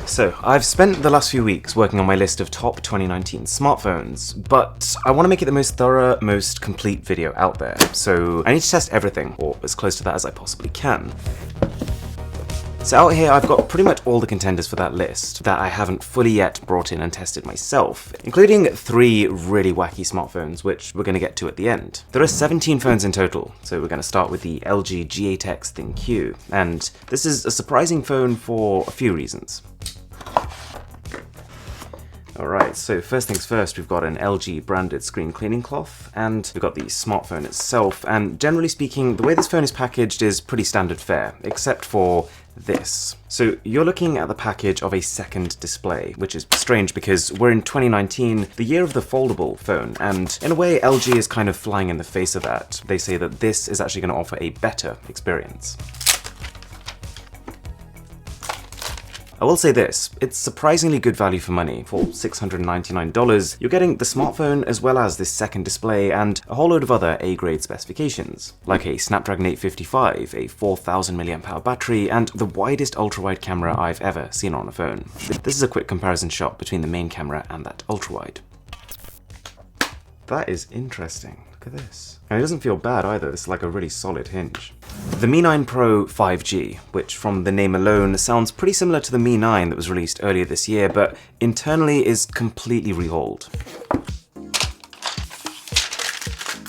So, I've spent the last few weeks working on my list of top 2019 smartphones, but I want to make it the most thorough, most complete video out there, so I need to test everything, or as close to that as I possibly can. So out here I've got pretty much all the contenders for that list that I haven't fully yet brought in and tested myself, including 3 really wacky smartphones, which we're going to get to at the end. There are 17 phones in total, so we're going to start with the LG G8X ThinQ, and this is a surprising phone for a few reasons. Alright, so first things first, we've got an LG branded screen cleaning cloth, and we've got the smartphone itself, and generally speaking, the way this phone is packaged is pretty standard fare, except for this. So you're looking at the package of a second display, which is strange because we're in 2019, the year of the foldable phone, and in a way LG is kind of flying in the face of that. They say that this is actually going to offer a better experience. I will say this, it's surprisingly good value for money. For $699, you're getting the smartphone as well as this second display and a whole load of other A-grade specifications, like a Snapdragon 855, a 4000 mAh battery, and the widest ultra-wide camera I've ever seen on a phone. This is a quick comparison shot between the main camera and that ultra-wide. That is interesting. Look at this. And it doesn't feel bad either, it's like a really solid hinge. The Mi 9 Pro 5G, which from the name alone sounds pretty similar to the Mi 9 that was released earlier this year, but internally is completely rehauled.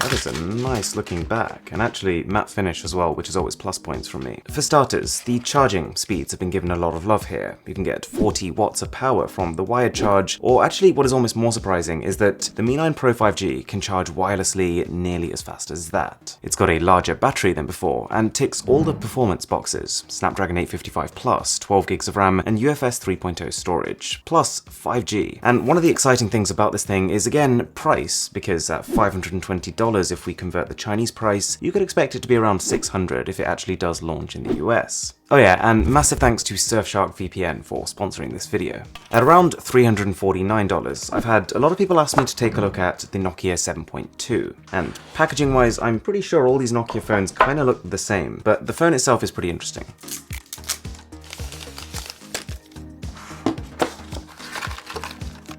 That is a nice looking back, and actually matte finish as well, which is always plus points from me. For starters, the charging speeds have been given a lot of love here. You can get 40 watts of power from the wired charge, or actually what is almost more surprising is that the Mi 9 Pro 5G can charge wirelessly nearly as fast as that. It's got a larger battery than before, and ticks all the performance boxes: Snapdragon 855 Plus, 12 gigs of RAM, and UFS 3.0 storage, plus 5G. And one of the exciting things about this thing is again price, because at $520 if we convert the Chinese price, you could expect it to be around $600 if it actually does launch in the US. Oh yeah, and massive thanks to Surfshark VPN for sponsoring this video. At around $349, I've had a lot of people ask me to take a look at the Nokia 7.2, and packaging wise, I'm pretty sure all these Nokia phones kind of look the same, but the phone itself is pretty interesting.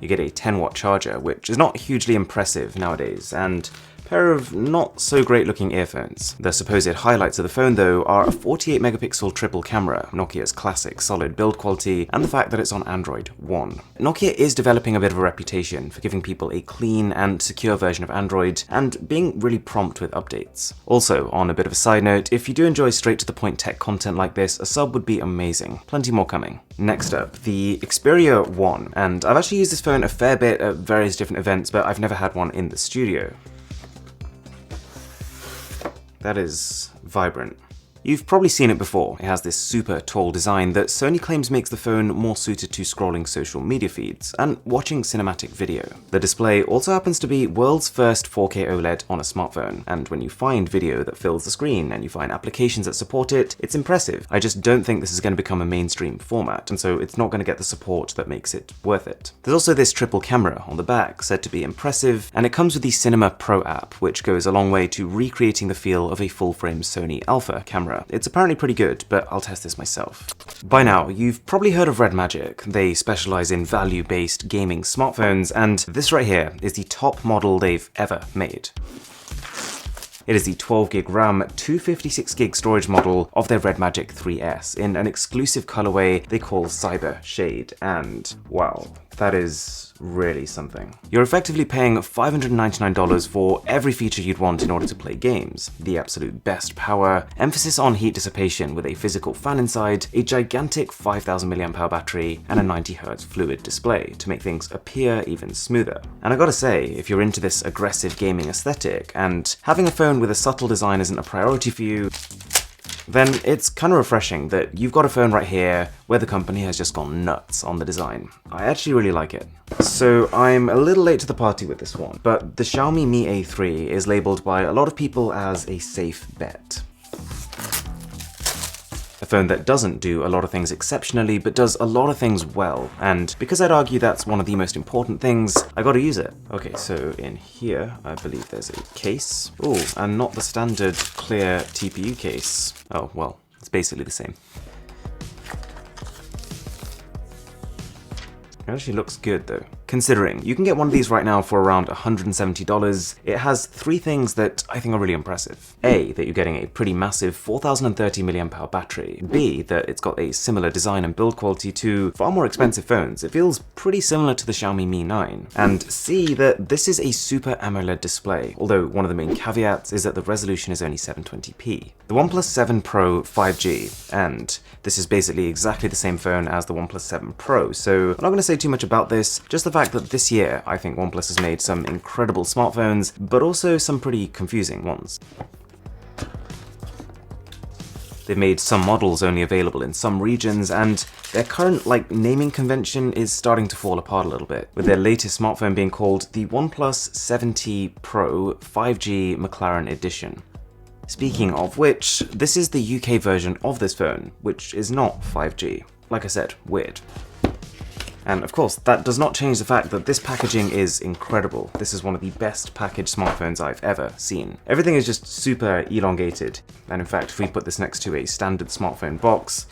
You get a 10-watt charger, which is not hugely impressive nowadays, and a pair of not so great looking earphones. The supposed highlights of the phone though are a 48 megapixel triple camera, Nokia's classic solid build quality, and the fact that it's on Android 1. Nokia is developing a bit of a reputation for giving people a clean and secure version of Android and being really prompt with updates. Also, on a bit of a side note, if you do enjoy straight to the point tech content like this, a sub would be amazing. Plenty more coming. Next up, the Xperia 1, and I've actually used this phone a fair bit at various different events, but I've never had one in the studio. That is vibrant. You've probably seen it before. It has this super tall design that Sony claims makes the phone more suited to scrolling social media feeds and watching cinematic video. The display also happens to be world's first 4K OLED on a smartphone, and when you find video that fills the screen and you find applications that support it, it's impressive. I just don't think this is going to become a mainstream format, and so it's not going to get the support that makes it worth it. There's also this triple camera on the back, said to be impressive, and it comes with the Cinema Pro app, which goes a long way to recreating the feel of a full-frame Sony Alpha camera. It's apparently pretty good, but I'll test this myself. By now, you've probably heard of Red Magic. They specialize in value-based gaming smartphones, and this right here is the top model they've ever made. It is the 12 gig RAM, 256 gig storage model of their Red Magic 3S in an exclusive colorway they call Cyber Shade, and wow, that is really something. You're effectively paying $599 for every feature you'd want in order to play games. The absolute best power, emphasis on heat dissipation with a physical fan inside, a gigantic 5000 mAh battery, and a 90Hz fluid display to make things appear even smoother. And I gotta say, if you're into this aggressive gaming aesthetic, and having a phone with a subtle design isn't a priority for you, then it's kind of refreshing that you've got a phone right here where the company has just gone nuts on the design. I actually really like it. So I'm a little late to the party with this one, but the Xiaomi Mi A3 is labeled by a lot of people as a safe bet. A phone that doesn't do a lot of things exceptionally, but does a lot of things well, and because I'd argue that's one of the most important things, I gotta use it. Okay, so in here, I believe there's a case. Oh, and not the standard clear TPU case. Oh, well, it's basically the same. It actually looks good though. Considering you can get one of these right now for around $170, it has three things that I think are really impressive. A, that you're getting a pretty massive 4030 mAh battery. B, that it's got a similar design and build quality to far more expensive phones. It feels pretty similar to the Xiaomi Mi 9. And C, that this is a Super AMOLED display, although one of the main caveats is that the resolution is only 720p. The OnePlus 7 Pro 5G, and this is basically exactly the same phone as the OnePlus 7 Pro, so I'm not going to say too much about this, just the fact that this year I think OnePlus has made some incredible smartphones, but also some pretty confusing ones. They've made some models only available in some regions, and their current naming convention is starting to fall apart a little bit, with their latest smartphone being called the OnePlus 70 Pro 5G McLaren Edition. Speaking of which, this is the UK version of this phone, which is not 5G. Like I said, weird. And of course, that does not change the fact that this packaging is incredible. This is one of the best packaged smartphones I've ever seen. Everything is just super elongated. And in fact, if we put this next to a standard smartphone box,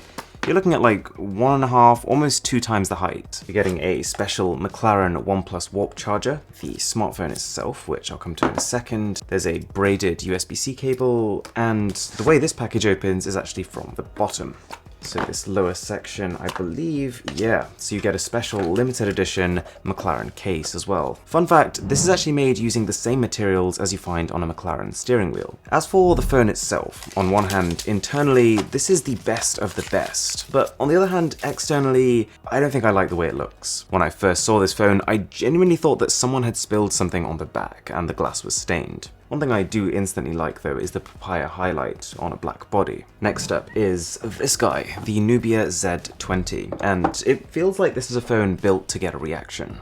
you're looking at 1.5, almost 2 times the height. You're getting a special McLaren OnePlus Warp charger, the smartphone itself, which I'll come to in a second. There's a braided USB-C cable, and the way this package opens is actually from the bottom. So this lower section, I believe, yeah, so you get a special limited edition McLaren case as well. Fun fact, this is actually made using the same materials as you find on a McLaren steering wheel. As for the phone itself, on one hand, internally, this is the best of the best, but on the other hand, externally, I don't think I like the way it looks. When I first saw this phone, I genuinely thought that someone had spilled something on the back and the glass was stained. One thing I do instantly like though is the papaya highlight on a black body. Next up is this guy, the Nubia Z20, and it feels like this is a phone built to get a reaction.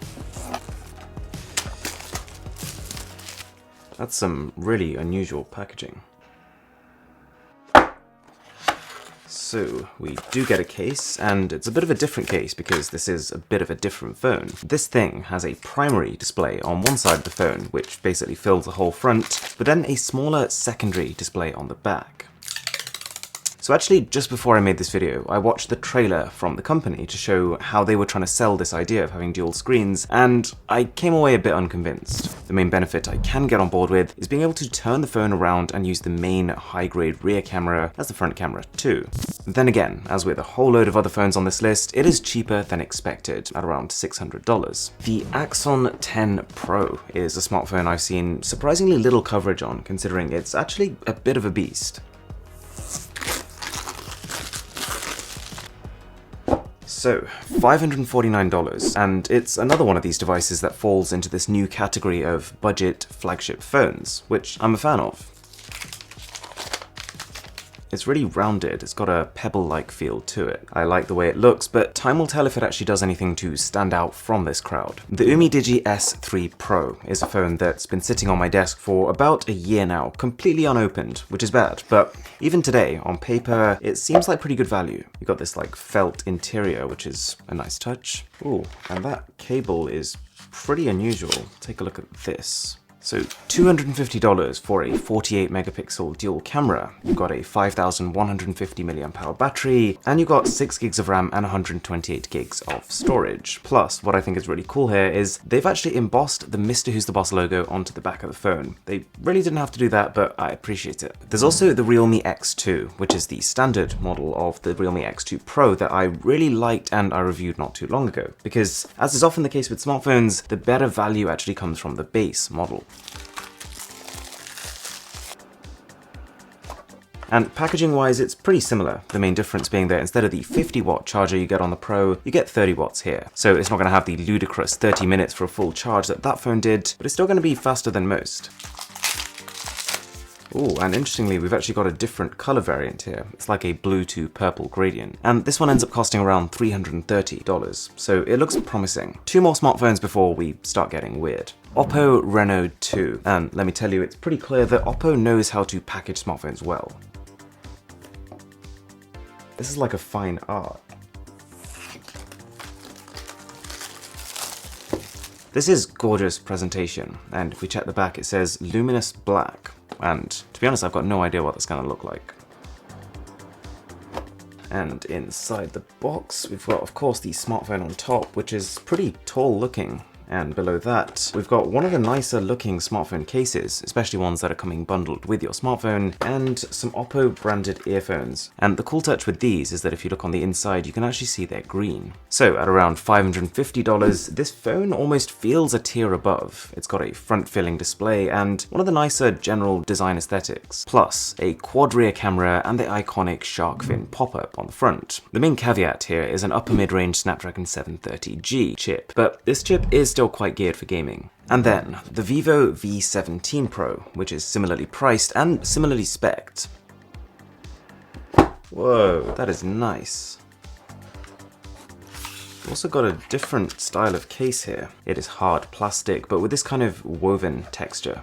That's some really unusual packaging. So we do get a case, and it's a bit of a different case because this is a bit of a different phone. This thing has a primary display on one side of the phone, which basically fills the whole front, but then a smaller secondary display on the back. So actually, just before I made this video, I watched the trailer from the company to show how they were trying to sell this idea of having dual screens, and I came away a bit unconvinced. The main benefit I can get on board with is being able to turn the phone around and use the main high-grade rear camera as the front camera too. Then again, as with a whole load of other phones on this list, it is cheaper than expected at around $600. The Axon 10 Pro is a smartphone I've seen surprisingly little coverage on, considering it's actually a bit of a beast. So, $549, and it's another one of these devices that falls into this new category of budget flagship phones, which I'm a fan of. It's really rounded, it's got a pebble-like feel to it. I like the way it looks, but time will tell if it actually does anything to stand out from this crowd. The Umi Digi S3 Pro is a phone that's been sitting on my desk for about a year now, completely unopened, which is bad, but even today, on paper, it seems like pretty good value. You've got this felt interior, which is a nice touch. Ooh, and that cable is pretty unusual. Take a look at this. So $250 for a 48 megapixel dual camera. You've got a 5150 mAh battery, and you've got 6 gigs of RAM and 128 gigs of storage. Plus, what I think is really cool here is they've actually embossed the Mr. Who's the Boss logo onto the back of the phone. They really didn't have to do that, but I appreciate it. There's also the Realme X2, which is the standard model of the Realme X2 Pro that I really liked and I reviewed not too long ago. Because, as is often the case with smartphones, the better value actually comes from the base model. And packaging wise, it's pretty similar. The main difference being that instead of the 50-watt charger you get on the Pro, you get 30 watts here. So it's not going to have the ludicrous 30 minutes for a full charge that phone did, but it's still going to be faster than most. Ooh, and interestingly, we've actually got a different color variant here. It's like a blue to purple gradient. And this one ends up costing around $330, so it looks promising. 2 more smartphones before we start getting weird. Oppo Renault 2, and let me tell you, it's pretty clear that Oppo knows how to package smartphones well. This is like a fine art. This is gorgeous presentation, and if we check the back, it says luminous black. And to be honest, I've got no idea what that's going to look like. And inside the box, we've got, of course, the smartphone on top, which is pretty tall looking. And below that, we've got one of the nicer looking smartphone cases, especially ones that are coming bundled with your smartphone, and some Oppo branded earphones. And the cool touch with these is that if you look on the inside, you can actually see they're green. So at around $550, this phone almost feels a tier above. It's got a front-filling display and one of the nicer general design aesthetics, plus a quad rear camera and the iconic shark fin pop-up on the front. The main caveat here is an upper mid-range Snapdragon 730G chip, but this chip is still quite geared for gaming. And then the Vivo V17 Pro, which is similarly priced and similarly spec'd. Whoa, that is nice. Also got a different style of case here. It is hard plastic, but with this kind of woven texture.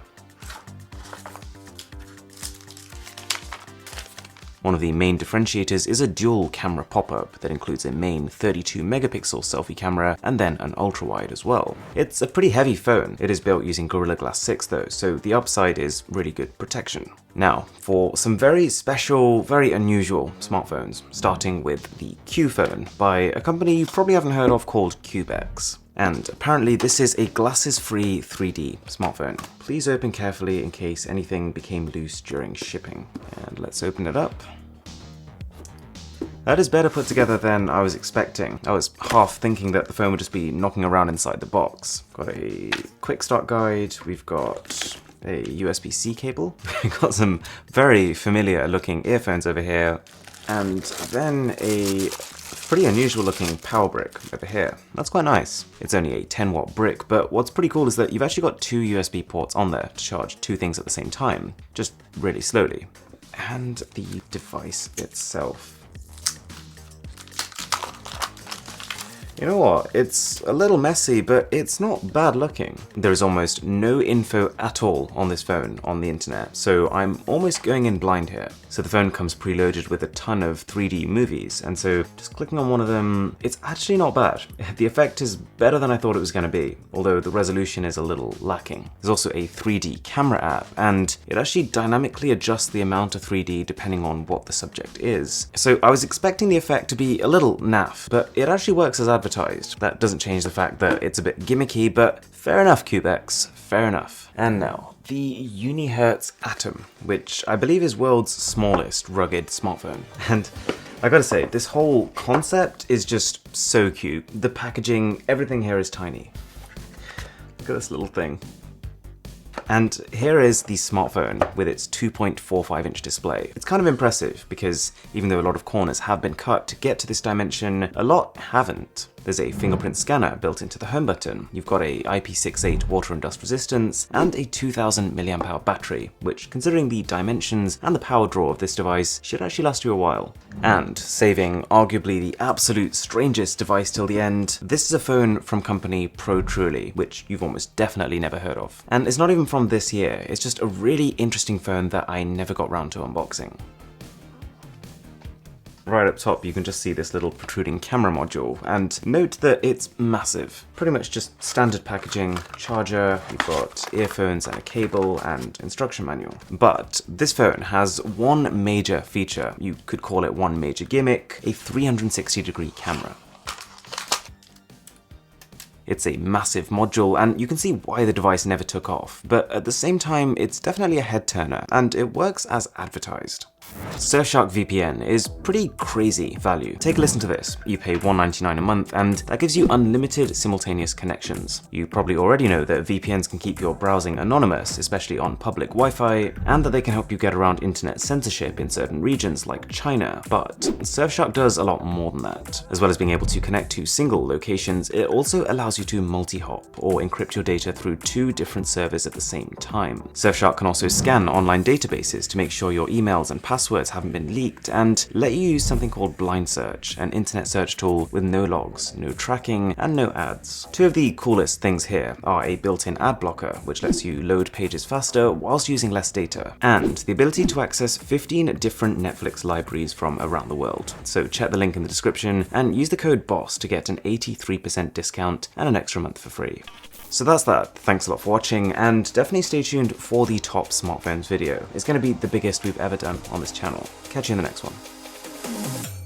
One of the main differentiators is a dual camera pop-up that includes a main 32 megapixel selfie camera and then an ultra-wide as well. It's a pretty heavy phone. It is built using Gorilla Glass 6 though, so the upside is really good protection. Now, for some very special, very unusual smartphones, starting with the Q phone by a company you probably haven't heard of called CubeX. And apparently this is a glasses-free 3D smartphone. Please open carefully in case anything became loose during shipping. And let's open it up. That is better put together than I was expecting. I was half thinking that the phone would just be knocking around inside the box. Got a quick start guide, we've got a USB-C cable, we've got some very familiar looking earphones over here, and then a pretty unusual looking power brick over here. That's quite nice. It's only a 10-watt brick, but what's pretty cool is that you've actually got two USB ports on there to charge two things at the same time, just really slowly. And the device itself. You know what, it's a little messy, but it's not bad looking. There is almost no info at all on this phone on the internet, so I'm almost going in blind here. So the phone comes preloaded with a ton of 3D movies, and so just clicking on one of them, it's actually not bad. The effect is better than I thought it was going to be, although the resolution is a little lacking. There's also a 3D camera app, and it actually dynamically adjusts the amount of 3D depending on what the subject is. So I was expecting the effect to be a little naff, but it actually works as advertised. That doesn't change the fact that it's a bit gimmicky, but fair enough, CubeX, fair enough. And now, the Unihertz Atom, which I believe is world's smallest rugged smartphone. And I gotta say, this whole concept is just so cute. The packaging, everything here is tiny. Look at this little thing. And here is the smartphone with its 2.45-inch display. It's kind of impressive because even though a lot of corners have been cut to get to this dimension, a lot haven't. There's a fingerprint scanner built into the home button. You've got a IP68 water and dust resistance and a 2000 mAh battery, which considering the dimensions and the power draw of this device should actually last you a while. And saving arguably the absolute strangest device till the end, this is a phone from company Pro Truly, which you've almost definitely never heard of. And it's not even from this year, it's just a really interesting phone that I never got round to unboxing. Right up top you can just see this little protruding camera module, and note that it's massive. Pretty much just standard packaging, charger, you've got earphones and a cable and instruction manual. But this phone has one major feature, you could call it one major gimmick, a 360-degree camera. It's a massive module, and you can see why the device never took off, but at the same time it's definitely a head turner, and it works as advertised. Surfshark VPN is pretty crazy value. Take a listen to this. You pay $1.99 a month and that gives you unlimited simultaneous connections. You probably already know that VPNs can keep your browsing anonymous, especially on public Wi-Fi, and that they can help you get around internet censorship in certain regions like China. But Surfshark does a lot more than that. As well as being able to connect to single locations, it also allows you to multi-hop or encrypt your data through two different servers at the same time. Surfshark can also scan online databases to make sure your emails and passwords haven't been leaked, and let you use something called Blind Search, an internet search tool with no logs, no tracking, and no ads. Two of the coolest things here are a built-in ad blocker, which lets you load pages faster whilst using less data, and the ability to access 15 different Netflix libraries from around the world. So check the link in the description and use the code BOSS to get an 83% discount and an extra month for free. So that's that. Thanks a lot for watching, and definitely stay tuned for the top smartphones video. It's going to be the biggest we've ever done on this channel. Catch you in the next one.